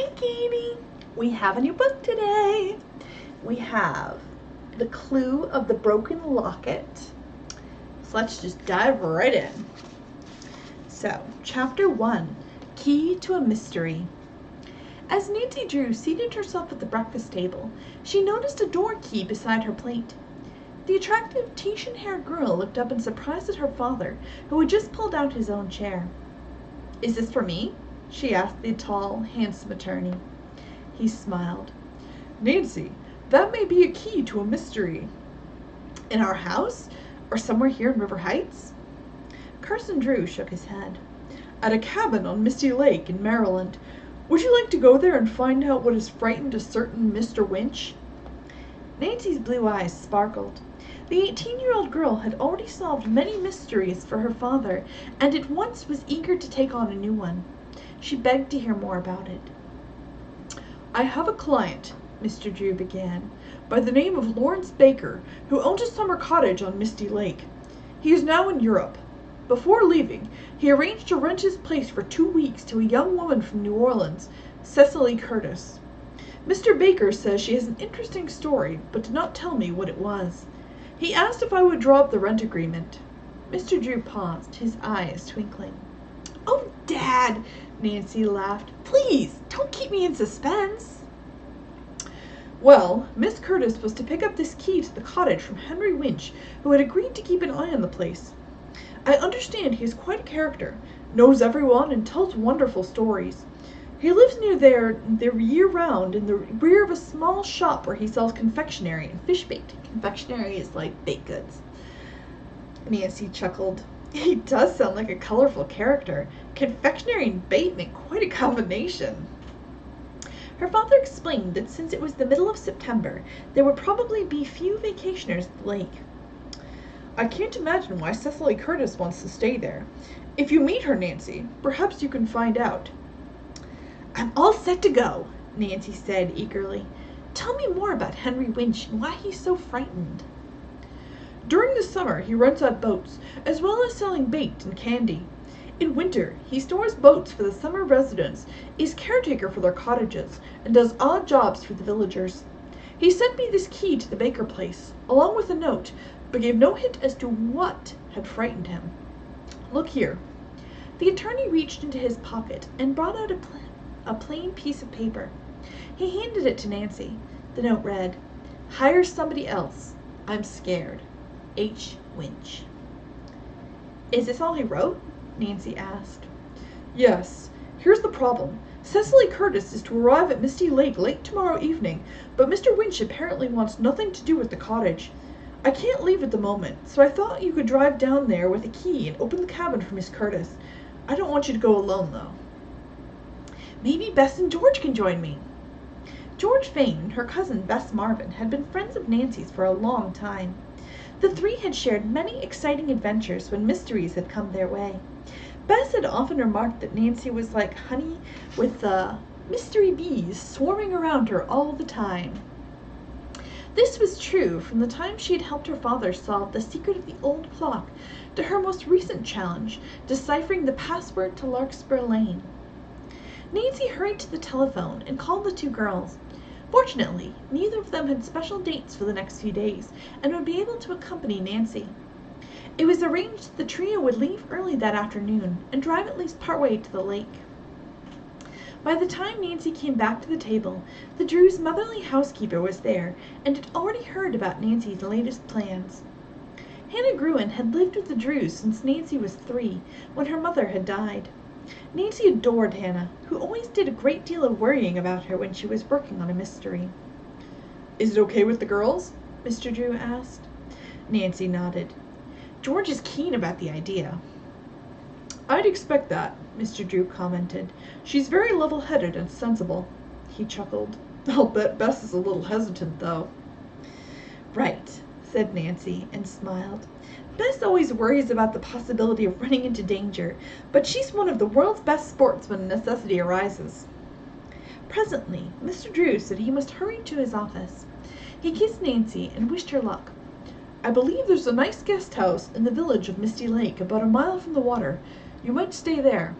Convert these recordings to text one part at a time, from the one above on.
Hi, Katie. We have a new book today. We have The Clue of the Broken Locket. So let's just dive right in. So, Chapter 1, Key to a Mystery. As Nancy Drew seated herself at the breakfast table, she noticed a door key beside her plate. The attractive Tahitian-haired girl looked up in surprise at her father, who had just pulled out his own chair. "Is this for me?" she asked the tall, handsome attorney. He smiled. "Nancy, that may be a key to a mystery." "In our house? Or somewhere here in River Heights?" Carson Drew shook his head. "At a cabin on Misty Lake in Maryland. Would you like to go there and find out what has frightened a certain Mr. Winch?" Nancy's blue eyes sparkled. The 18-year-old girl had already solved many mysteries for her father, and at once was eager to take on a new one. She begged to hear more about it. "I have a client," Mr. Drew began, "by the name of Lawrence Baker, who owns a summer cottage on Misty Lake. He is now in Europe. Before leaving, he arranged to rent his place for 2 weeks to a young woman from New Orleans, Cecily Curtis. Mr. Baker says she has an interesting story, but did not tell me what it was. He asked if I would draw up the rent agreement." Mr. Drew paused, his eyes twinkling. "Oh, Dad!" Nancy laughed. "Please, don't keep me in suspense." "Well, Miss Curtis was to pick up this key to the cottage from Henry Winch, who had agreed to keep an eye on the place. I understand he is quite a character, knows everyone, and tells wonderful stories. He lives near there year-round in the rear of a small shop where he sells confectionery and fish bait. Confectionery is like baked goods." Nancy chuckled. "He does sound like a colorful character. Confectionery and bait make quite a combination." Her father explained that since it was the middle of September, there would probably be few vacationers at the lake. "I can't imagine why Cecily Curtis wants to stay there. If you meet her, Nancy, perhaps you can find out." "I'm all set to go," Nancy said eagerly. "Tell me more about Henry Winch and why he's so frightened." "During the summer he rents out boats, as well as selling bait and candy. In winter he stores boats for the summer residents, is caretaker for their cottages, and does odd jobs for the villagers. He sent me this key to the Baker place, along with a note, but gave no hint as to what had frightened him. Look here." The attorney reached into his pocket and brought out a plain piece of paper. He handed it to Nancy. The note read, "Hire somebody else. I'm scared. H. Winch." "Is this all he wrote?" Nancy asked. "Yes. Here's the problem. Cecily Curtis is to arrive at Misty Lake late tomorrow evening, but Mr. Winch apparently wants nothing to do with the cottage. I can't leave at the moment, so I thought you could drive down there with a key and open the cabin for Miss Curtis. I don't want you to go alone, though." "Maybe Bess and George can join me." George Vane and her cousin Bess Marvin had been friends of Nancy's for a long time. The three had shared many exciting adventures when mysteries had come their way. Bess had often remarked that Nancy was like honey with mystery bees swarming around her all the time. This was true from the time she had helped her father solve the secret of the old clock to her most recent challenge, deciphering the password to Larkspur Lane. Nancy hurried to the telephone and called the two girls. Fortunately, neither of them had special dates for the next few days and would be able to accompany Nancy. It was arranged that the trio would leave early that afternoon and drive at least partway to the lake. By the time Nancy came back to the table, the Drews' motherly housekeeper was there and had already heard about Nancy's latest plans. Hannah Gruen had lived with the Drews since Nancy was 3, when her mother had died. Nancy adored Hannah, who always did a great deal of worrying about her when she was working on a mystery. "Is it okay with the girls?" Mr. Drew asked. Nancy nodded. "George is keen about the idea." "I'd expect that," Mr. Drew commented. "She's very level-headed and sensible." He chuckled. "I'll bet Bess is a little hesitant, though." "Right," said Nancy, and smiled. "Bess always worries about the possibility of running into danger, but she's one of the world's best sports when necessity arises." Presently, Mr. Drew said he must hurry to his office. He kissed Nancy and wished her luck. "I believe there's a nice guest house in the village of Misty Lake, about a mile from the water. You might stay there."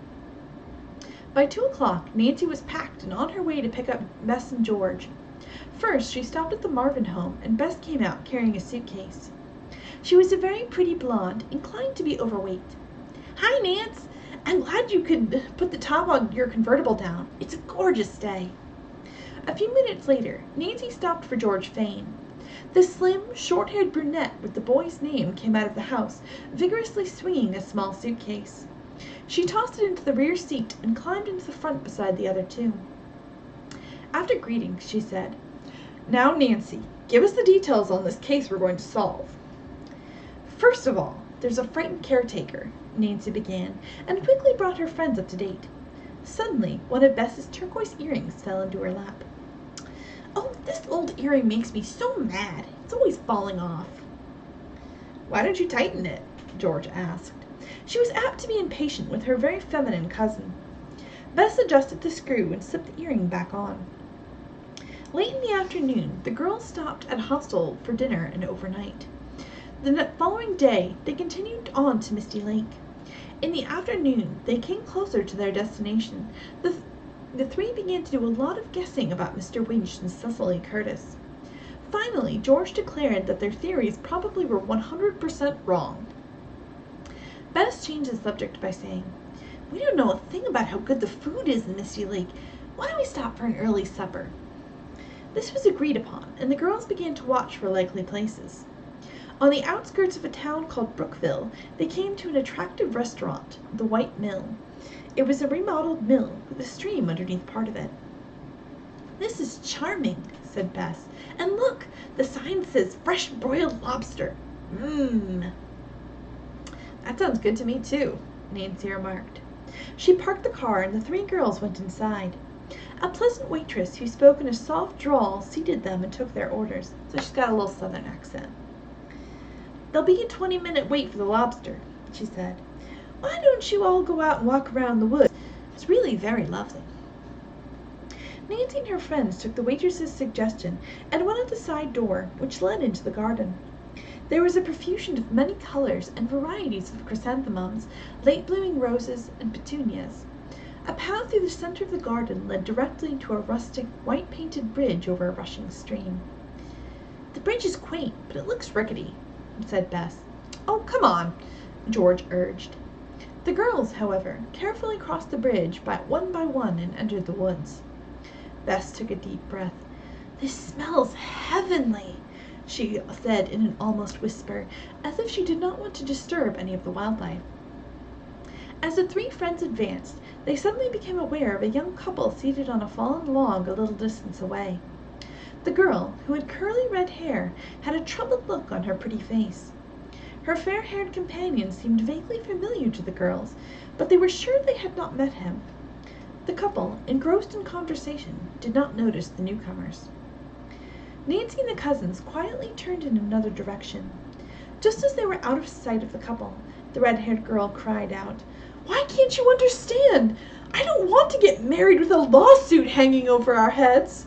By 2 o'clock, Nancy was packed and on her way to pick up Bess and George. First, she stopped at the Marvin home, and Bess came out carrying a suitcase. She was a very pretty blonde, inclined to be overweight. "Hi, Nance! I'm glad you could put the top on your convertible down. It's a gorgeous day." A few minutes later, Nancy stopped for George Fane. The slim, short-haired brunette with the boy's name came out of the house, vigorously swinging a small suitcase. She tossed it into the rear seat and climbed into the front beside the other two. After greetings, she said, "Now, Nancy, give us the details on this case we're going to solve." "First of all, there's a frightened caretaker," Nancy began, and quickly brought her friends up to date. Suddenly, one of Bess's turquoise earrings fell into her lap. "Oh, this old earring makes me so mad. It's always falling off." "Why don't you tighten it?" George asked. She was apt to be impatient with her very feminine cousin. Bess adjusted the screw and slipped the earring back on. Late in the afternoon, the girls stopped at a hostel for dinner and overnight. The following day, they continued on to Misty Lake. In the afternoon, they came closer to their destination. The three began to do a lot of guessing about Mr. Winch and Cecily Curtis. Finally, George declared that their theories probably were 100% wrong. Bess changed the subject by saying, "We don't know a thing about how good the food is in Misty Lake. Why don't we stop for an early supper?" This was agreed upon, and the girls began to watch for likely places. On the outskirts of a town called Brookville, they came to an attractive restaurant, the White Mill. It was a remodeled mill with a stream underneath part of it. "This is charming," said Bess. "And look, the sign says fresh broiled lobster. Mmm." "That sounds good to me, too," Nancy remarked. She parked the car, and the three girls went inside. A pleasant waitress who spoke in a soft drawl seated them and took their orders, so she's got a little southern accent. "There'll be a 20-minute wait for the lobster," she said. "Why don't you all go out and walk around the woods? It's really very lovely." Nancy and her friends took the waitress's suggestion and went out the side door, which led into the garden. There was a profusion of many colors and varieties of chrysanthemums, late-blooming roses, and petunias. A path through the center of the garden led directly to a rustic, white-painted bridge over a rushing stream. "The bridge is quaint, but it looks rickety," said Bess. "Oh, come on," George urged. The girls, however, carefully crossed the bridge by one and entered the woods. Bess took a deep breath. "This smells heavenly," she said in an almost whisper, as if she did not want to disturb any of the wildlife. As the three friends advanced, they suddenly became aware of a young couple seated on a fallen log a little distance away. The girl, who had curly red hair, had a troubled look on her pretty face. Her fair-haired companion seemed vaguely familiar to the girls, but they were sure they had not met him. The couple, engrossed in conversation, did not notice the newcomers. Nancy and the cousins quietly turned in another direction. Just as they were out of sight of the couple, the red-haired girl cried out, "Why can't you understand? I don't want to get married with a lawsuit hanging over our heads."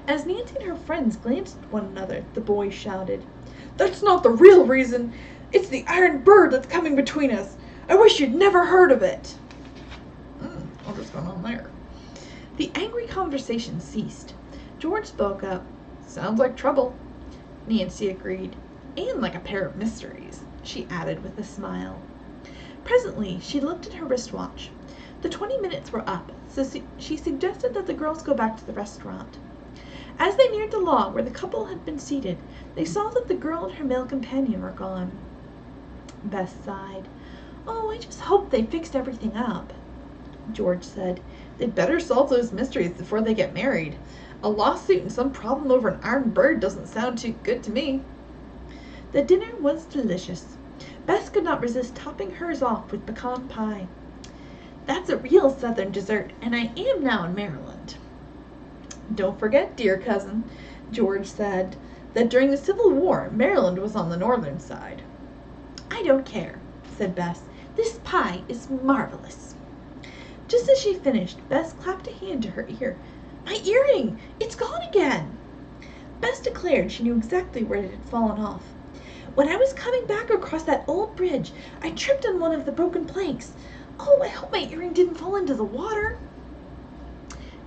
As Nancy and her friends glanced at one another, the boy shouted, "That's not the real reason. It's the iron bird that's coming between us. I wish you'd never heard of it." What's going on there? The angry conversation ceased. George spoke up. "Sounds like trouble." Nancy agreed. "And like a pair of mysteries," she added with a smile. Presently, she looked at her wristwatch. The 20 minutes were up, so she suggested that the girls go back to the restaurant. As they neared the log where the couple had been seated, they saw that the girl and her male companion were gone. Bess sighed. "Oh, I just hope they fixed everything up." George said, "They'd better solve those mysteries before they get married. A lawsuit and some problem over an iron bird doesn't sound too good to me." The dinner was delicious. Bess could not resist topping hers off with pecan pie. "That's a real southern dessert, and I am now in Maryland." "Don't forget, dear cousin," George said, "that during the Civil War, Maryland was on the northern side." "I don't care," said Bess. "This pie is marvelous." Just as she finished, Bess clapped a hand to her ear. "My earring! It's gone again!" Bess declared she knew exactly where it had fallen off. "When I was coming back across that old bridge, I tripped on one of the broken planks. Oh, I hope my earring didn't fall into the water.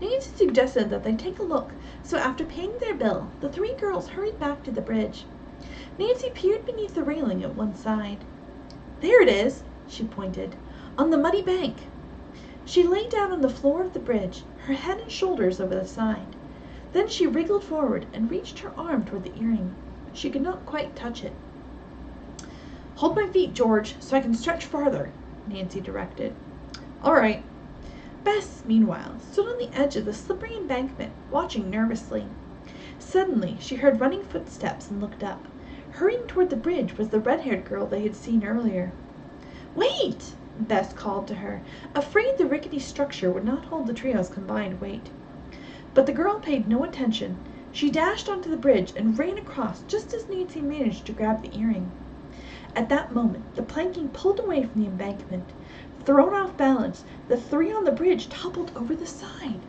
Nancy suggested that they take a look, so after paying their bill, the three girls hurried back to the bridge. Nancy peered beneath the railing at one side. There it is, she pointed, on the muddy bank. She lay down on the floor of the bridge, her head and shoulders over the side. Then she wriggled forward and reached her arm toward the earring. She could not quite touch it. Hold my feet, George, so I can stretch farther, Nancy directed. All right. Bess, meanwhile, stood on the edge of the slippery embankment, watching nervously. Suddenly she heard running footsteps and looked up. Hurrying toward the bridge was the red-haired girl they had seen earlier. Wait! Bess called to her, afraid the rickety structure would not hold the trio's combined weight. But the girl paid no attention. She dashed onto the bridge and ran across just as Nancy managed to grab the earring. At that moment the planking pulled away from the embankment. Thrown off balance, the three on the bridge toppled over the side.